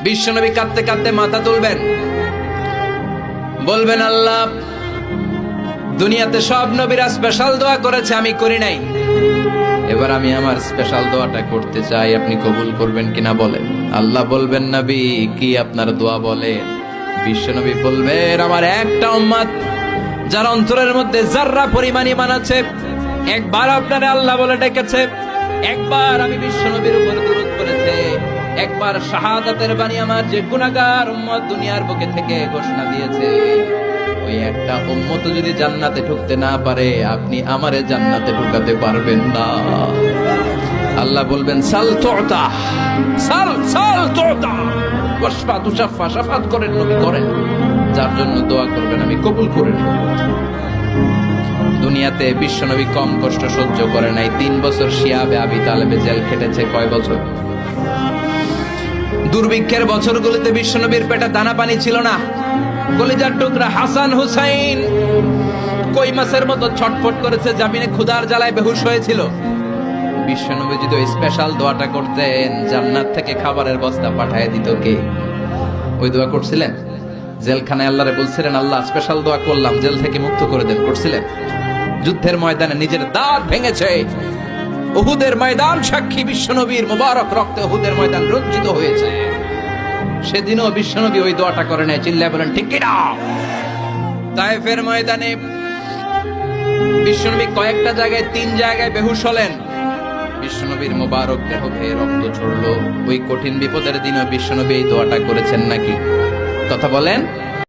বিশ্বনবী কাঁদতে কাঁদতে মাথা তুলবেন, বলবেন আল্লাহ, দুনিয়াতে সব নবীরা স্পেশাল দোয়া করেছে, আমি করি নাই, এবার আমি আমার স্পেশাল দোয়াটা করতে চাই, আপনি কবুল করবেন কিনা বলেন। আল্লাহ বলবেন, নবী কি আপনার দোয়া বলেন? বিশ্বনবী বলবেন, আমার একটা উম্মত যার অন্তরের মধ্যে যাররা পরিমাণ ঈমান আছে, একবার আপনারে আল্লাহ বলে ডেকেছে, একবার আমি বিশ্বনবীর উপর দুরূদ পড়েছে, একবার শাহাদাতের বাণী আমার যে গুনাহগার উম্মত দুনিয়ার বুকে থেকে ঘোষণা দিয়েছে, ওই একটা উম্মত যদি জান্নাতে ঢুকতে না পারে, আপনি আমারে জান্নাতে ঢুকাতে পারবেন না। আল্লাহ বলবেন, সাল তুতা, সাল সাল তুতা, ওয়াশফা তুশাফা, শাফাত করেন নবী করেন, যার জন্য দোয়া করবেন আমি কবুল করে নেব। দুনিয়াতে বিশ্বনবী কম কষ্ট সহ্য করে নাই। 3 বছর শিয়াবে আবি তালেবে জেল খেটেছে। কয় বছর? দুর্ভিক্ষের বছরগুলোতে বিশ্বনবীর পেটে দানা পানি ছিল না। কলিজার টুকরা হাসান হুসাইন কই মাছের মতো ছটফট করেছে, জামিনে ক্ষুধার জ্বালায় বেহুশ হয়েছিল। বিশ্বনবী যদি ওই স্পেশাল দোয়াটা করতেন, জান্নাত থেকে খাবারের বস্তা পাঠিয়ে দিত কে? ওই দোয়া করছিলেন? জেলখানায় আল্লাহরে বলছিলেন, আল্লাহ স্পেশাল দোয়া করলাম, জেল থেকে মুক্ত করে দেন, করছিলেন? যুদ্ধের ময়দানে নিজের দাঁত ভেঙেছে, উহুদের ময়দান সাক্ষী, বিশ্বনবীর মুবারক রক্তে উহুদের ময়দান রঞ্জিত হয়েছে। সেদিনও বিশ্বনবী ওই দোয়াটা করে নাই। চিল্লায় বলেন ঠিক কিনা? তায়েফের ময়দানে বিশ্বনবী কয়েকটা জায়গায়, 3 জায়গায় বেহুশ হলেন। বিশ্বনবীর মুবারক দেহ বেয়ে রক্ত ঝরলো। ওই কঠিন বিপদের দিনও বিশ্বনবী এই দোয়াটা করেছেন নাকি? কথা বলেন।